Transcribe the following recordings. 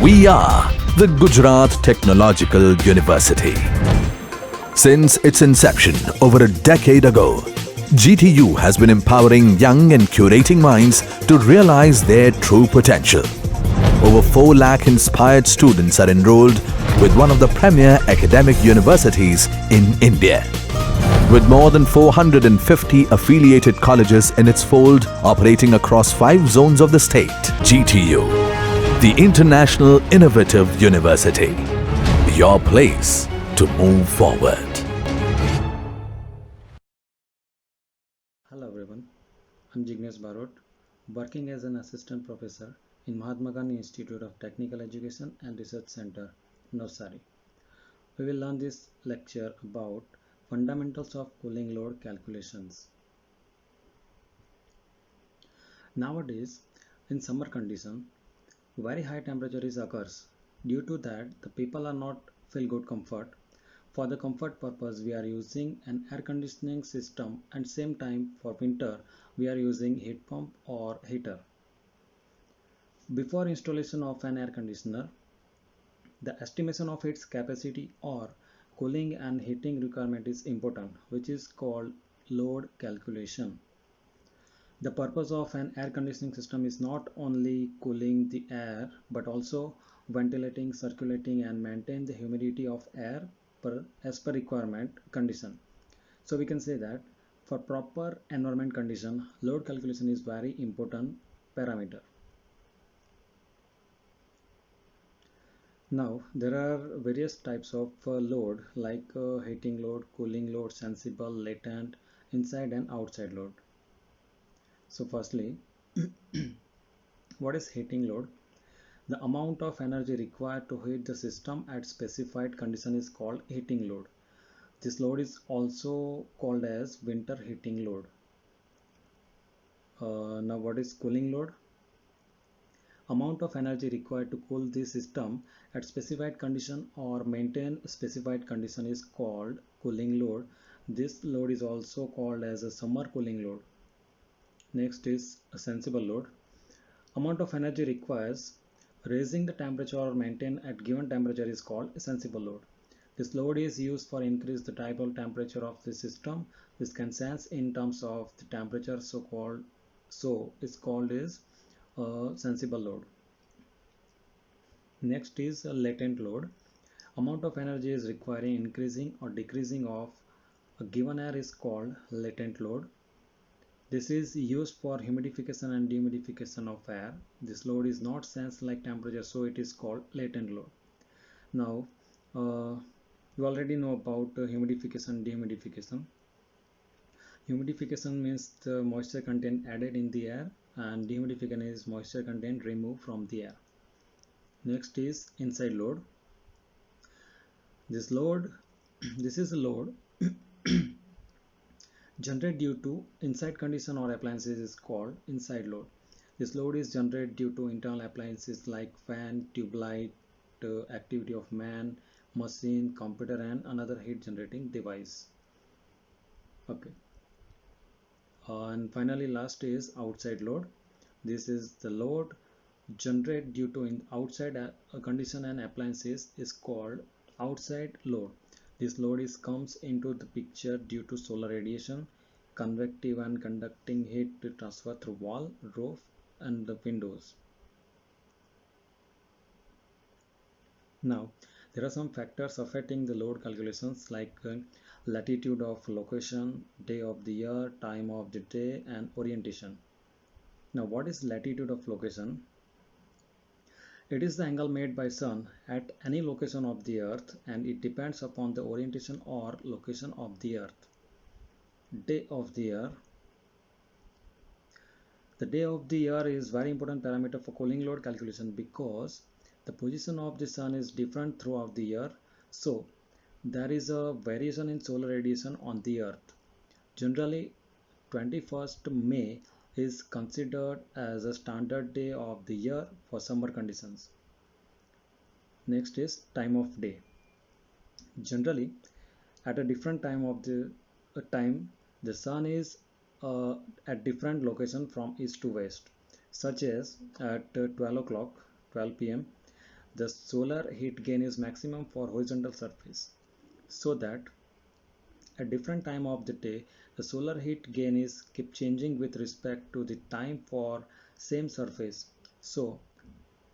We are the Gujarat Technological University. Since its inception over a decade ago, GTU has been empowering young and curating minds to realize their true potential. Over 4 lakh inspired students are enrolled with one of the premier academic universities in India. With more than 450 affiliated colleges in its fold operating across 5 zones of the state, GTU, the International Innovative University, your place to move forward. Hello everyone, I'm Jignesh Barot, working as an assistant professor in Mahatma Gandhi Institute of Technical Education and Research Center, Navsari. We will learn this lecture about fundamentals of cooling load calculations. Nowadays, in summer condition, very high temperature occurs. Due to that, the people are not feel good comfort. For the comfort purpose, we are using an air conditioning system, and same time for winter, we are using heat pump or heater. Before installation of an air conditioner, the estimation of its capacity or cooling and heating requirement is important, which is called load calculation. The purpose of an air conditioning system is not only cooling the air but also ventilating, circulating and maintain the humidity of air as per requirement condition. So we can say that for proper environment condition, load calculation is very important parameter. Now there are various types of load like heating load, cooling load, sensible, latent, inside and outside load. So firstly, what is heating load? The amount of energy required to heat the system at specified condition is called heating load. This load is also called as winter heating load. Now what is cooling load? Amount of energy required to cool the system at specified condition or maintain specified condition is called cooling load. This load is also called as a summer cooling load. Next is a sensible load. Amount of energy requires raising the temperature or maintain at given temperature is called a sensible load. This load is used for increase the typical temperature of the system. This can sense in terms of the temperature, so it's called as a sensible load. Next is a latent load. Amount of energy is requiring increasing or decreasing of a given air is called latent load. This is used for humidification and dehumidification of air. This load is not sensed like temperature, so it is called latent load. Now, you already know about humidification and dehumidification. Humidification means the moisture content added in the air, and dehumidification is moisture content removed from the air. Next is inside load. This is a load generated due to inside condition or appliances is called inside load. This load is generated due to internal appliances like fan, tube light, activity of man, machine, computer and another heat generating device. Okay. And finally last is outside load. This is the load generated due to outside condition and appliances is called outside load. This load comes into the picture due to solar radiation, convective and conducting heat transfer through wall, roof and the windows. Now there are some factors affecting the load calculations like latitude of location, day of the year, time of the day and orientation. Now what is latitude of location? It is the angle made by sun at any location of the earth and it depends upon the orientation or location of the earth. Day of the year. The day of the year is very important parameter for cooling load calculation because the position of the sun is different throughout the year. So there is a variation in solar radiation on the earth. Generally 21st May is considered as a standard day of the year for summer conditions. Next is time of day. Generally at a different time of the the sun is at different location from east to west, such as at 12 p.m. The solar heat gain is maximum for horizontal surface, so that at different time of the day the solar heat gain is keep changing with respect to the time for same surface. So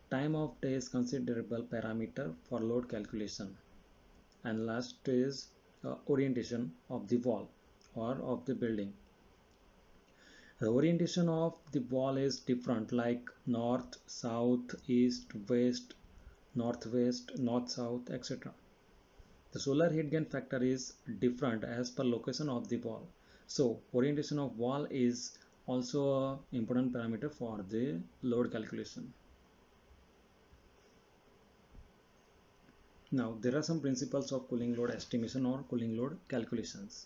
time of day is considerable parameter for load calculation. And last is orientation of the wall or of the building. The orientation of the wall is different, like north, south, east, west, northwest, north, south, etc. The solar heat gain factor is different as per location of the wall. So orientation of wall is also a important parameter for the load calculation. Now there are some principles of cooling load estimation or cooling load calculations.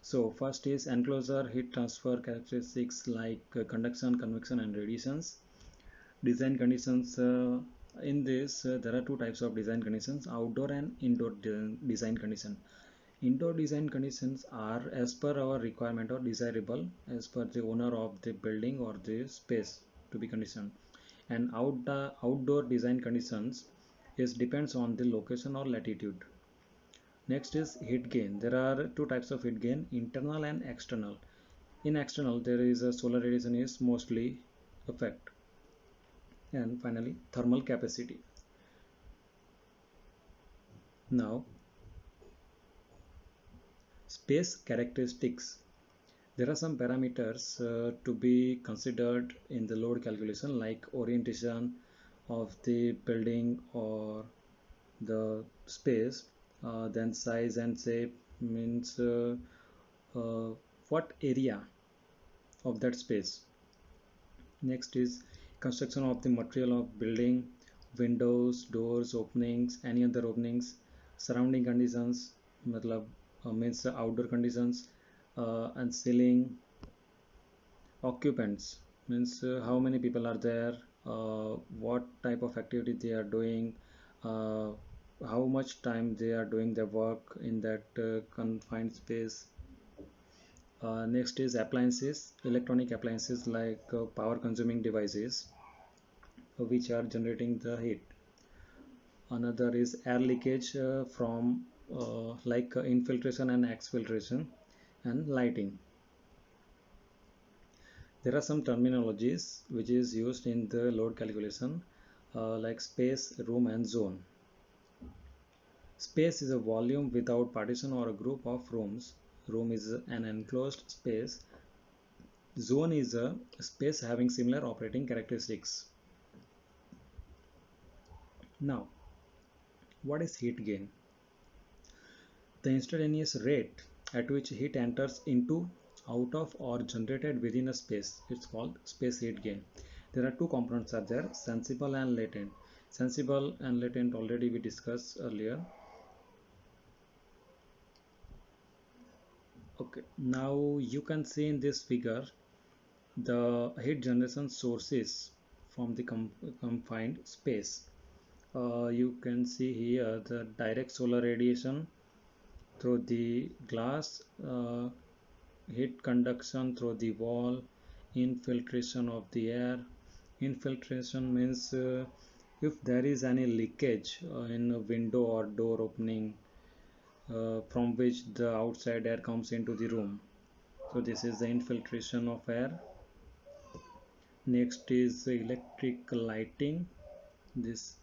So first is enclosure heat transfer characteristics like conduction, convection and radiations. Design conditions, in this there are two types of design conditions: outdoor and indoor design condition. Indoor design conditions are as per our requirement or desirable as per the owner of the building or the space to be conditioned. And outdoor design conditions is depends on the location or latitude. Next is heat gain. There are two types of heat gain: internal and external. In external, there is a solar radiation is mostly effect. And finally, thermal capacity. Now, space characteristics. There are some parameters to be considered in the load calculation, like orientation of the building or the space, then size and shape means uh, what area of that space. Next is construction of the material of building, windows, doors, openings, any other openings, surrounding conditions, matlab, means outdoor conditions, and ceiling, occupants means how many people are there, what type of activity they are doing, uh, how much time they are doing their work in that confined space. Next is appliances, electronic appliances like power consuming devices which are generating the heat. Another is air leakage from like infiltration and exfiltration, and lighting. There are some terminologies which is used in the load calculation, like space, room and zone. Space is a volume without partition or a group of rooms. Room is an enclosed space. Zone is a space having similar operating characteristics. Now, what is heat gain? The instantaneous rate at which heat enters into, out of or generated within a space. It's called space heat gain. There are two components are there: sensible and latent. Sensible and latent already we discussed earlier. Okay, now you can see in this figure the heat generation sources from the confined space. You can see here the direct solar radiation through the glass, heat conduction through the wall, infiltration of the air. Infiltration means if there is any leakage in a window or door opening, from which the outside air comes into the room. So this is the infiltration of air. Next is electric lighting. This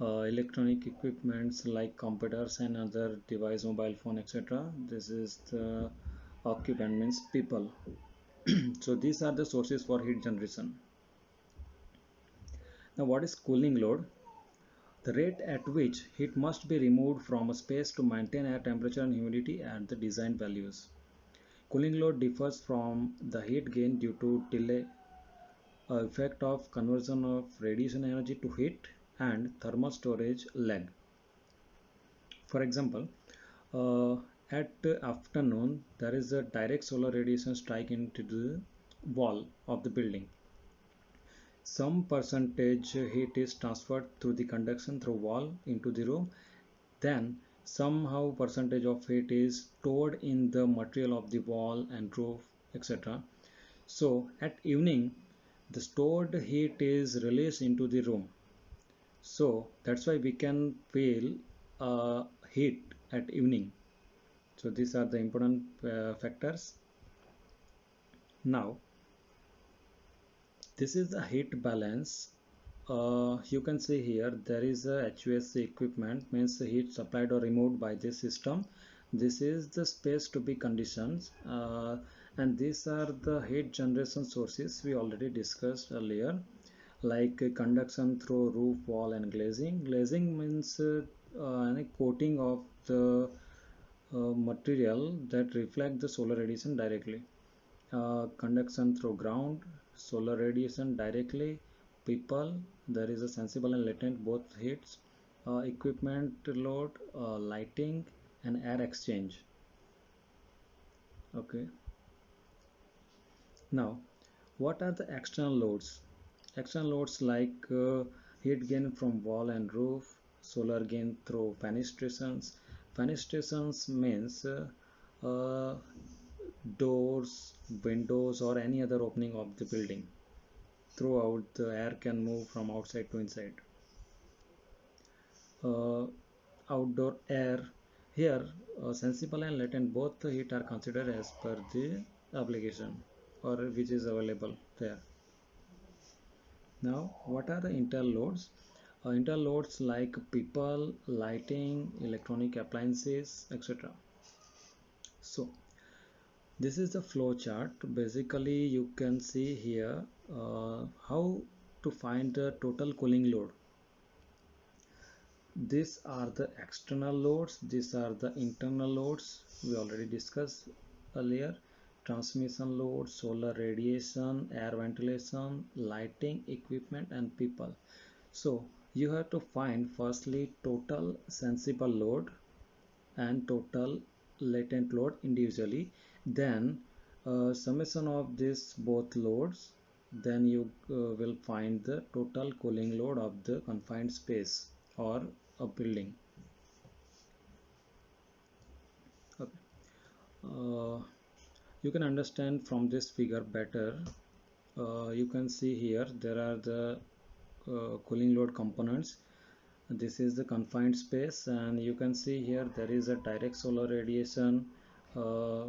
electronic equipments like computers and other device, mobile phone, etc. This is the occupant means people. So these are the sources for heat generation. Now what is cooling load? The rate at which heat must be removed from a space to maintain air temperature and humidity at the designed values. Cooling load differs from the heat gain due to delay, effect of conversion of radiation energy to heat, and thermal storage lag. For example, at afternoon there is a direct solar radiation strike into the wall of the building. Some percentage heat is transferred through the conduction through wall into the room. Then somehow percentage of heat is stored in the material of the wall and roof, etc. So at evening the stored heat is released into the room. So that's why we can feel heat at evening. So these are the important factors. Now this is the heat balance. You can see here there is a HVAC equipment, means the heat supplied or removed by this system. This is the space to be conditions, and these are the heat generation sources we already discussed earlier, like conduction through roof, wall, and glazing. Glazing means a coating of the material that reflect the solar radiation directly. Conduction through ground, solar radiation directly, people, there is a sensible and latent both heats, equipment load, lighting, and air exchange. Okay, now what are the external loads? External loads like heat gain from wall and roof, solar gain through fenestrations. Fenestrations means uh, doors, windows, or any other opening of the building. Throughout, the air can move from outside to inside. uh, Outdoor air, here sensible and latent both the heat are considered as per the application or which is available there. Now what are the internal loads? Internal loads like people, lighting, electronic appliances, etc. So this is the flow chart. Basically you can see here how to find the total cooling load. These are the external loads, these are the internal loads we already discussed earlier. Transmission load, solar radiation, air ventilation, lighting, equipment, and people. So you have to find firstly total sensible load and total latent load individually, then summation of this both loads, then you will find the total cooling load of the confined space or a building. Okay. Uh, you can understand from this figure better. You can see here there are the cooling load components. This is the confined space, and you can see here there is a direct solar radiation, uh,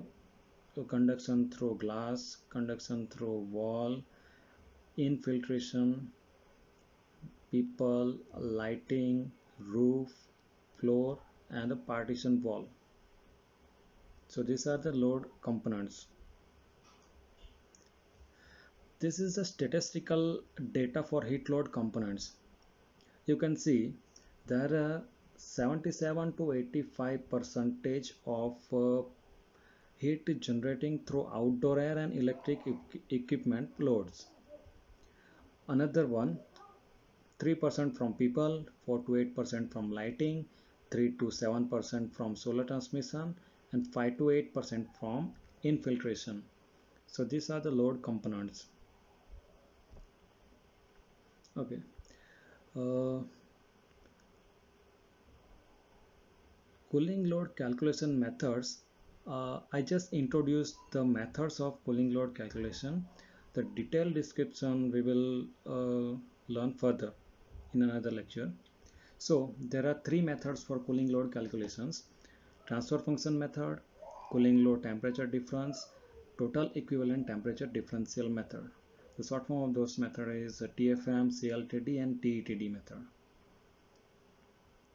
conduction through glass, conduction through wall, infiltration, people, lighting, roof, floor, and a partition wall. So these are the load components. This is the statistical data for heat load components. You can see there are 77 to 85 percentage of heat generating through outdoor air and electric equipment loads. Another one, 3% from people, 4 to 8% from lighting, 3 to 7% from solar transmission, and 5 to 8% from infiltration. So these are the load components. Okay. Cooling load calculation methods. I just introduced the methods of cooling load calculation. The detailed description we will learn further in another lecture. So there are three methods for cooling load calculations: transfer function method, cooling load temperature difference, total equivalent temperature differential method. The short form of those methods is TFM, CLTD, and TETD method.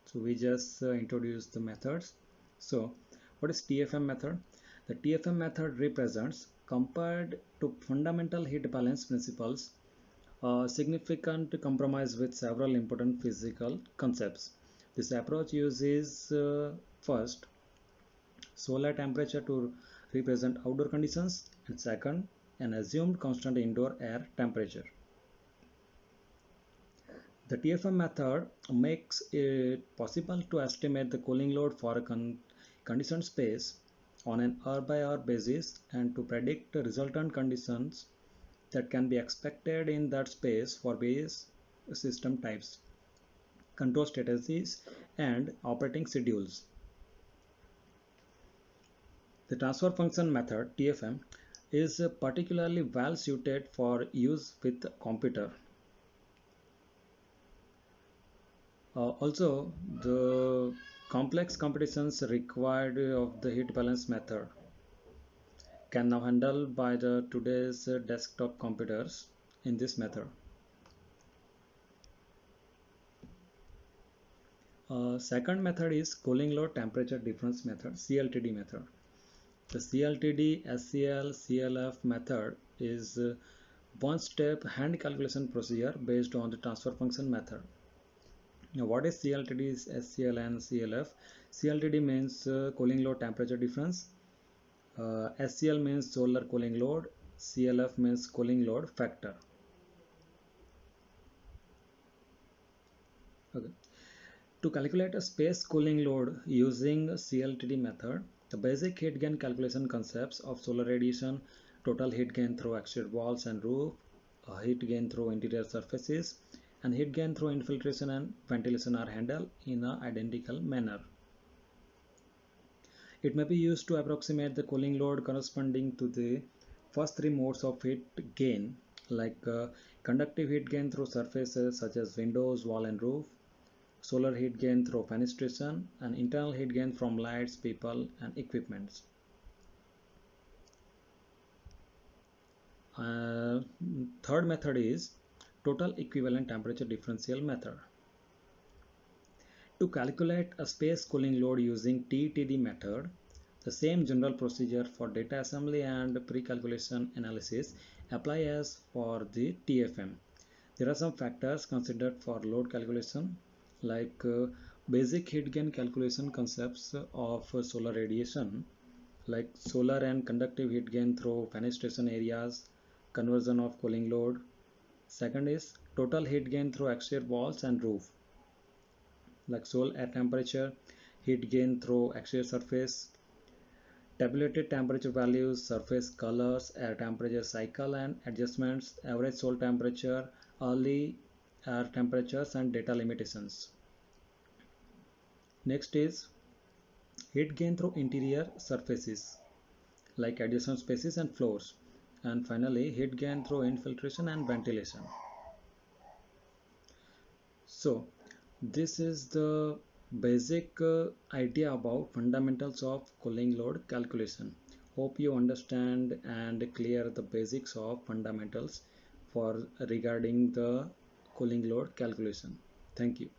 So we just introduced the methods. So what is TFM method? The TFM method represents, compared to fundamental heat balance principles, a significant compromise with several important physical concepts. This approach uses first solar temperature to represent outdoor conditions, and second an assumed constant indoor air temperature. The TFM method makes it possible to estimate the cooling load for a conditioned space on an hour-by-hour basis and to predict the resultant conditions that can be expected in that space for various system types, control strategies, and operating schedules. The transfer function method TFM is particularly well suited for use with computer. Also, the complex computations required of the heat balance method can now handled by the today's desktop computers in this method. Second method is cooling load temperature difference method, CLTD method. The CLTD, SCL, CLF method is one-step hand calculation procedure based on the transfer function method. Now, what is CLTD, SCL, and CLF? CLTD means cooling load temperature difference. SCL means solar cooling load. CLF means cooling load factor. Okay. To calculate a space cooling load using CLTD method, the basic heat gain calculation concepts of solar radiation, total heat gain through exterior walls and roof, heat gain through interior surfaces, and heat gain through infiltration and ventilation are handled in an identical manner. It may be used to approximate the cooling load corresponding to the first three modes of heat gain, like conductive heat gain through surfaces such as windows, wall and roof, solar heat gain through fenestration, and internal heat gain from lights, people, and equipments. Third method is total equivalent temperature differential method. To calculate a space cooling load using TTD method, the same general procedure for data assembly and pre-calculation analysis apply as for the TFM. There are some factors considered for load calculation, like basic heat gain calculation concepts of solar radiation, like solar and conductive heat gain through fenestration areas, conversion of cooling load. Second is total heat gain through exterior walls and roof, like solar air temperature, heat gain through exterior surface, tabulated temperature values, surface colors, air temperature cycle and adjustments, average soil temperature, early air temperatures, and data limitations. Next is heat gain through interior surfaces like adjacent spaces and floors, and finally heat gain through infiltration and ventilation. So this is the basic idea about fundamentals of cooling load calculation. Hope you understand and clear the basics of fundamentals for regarding the cooling load calculation. Thank you.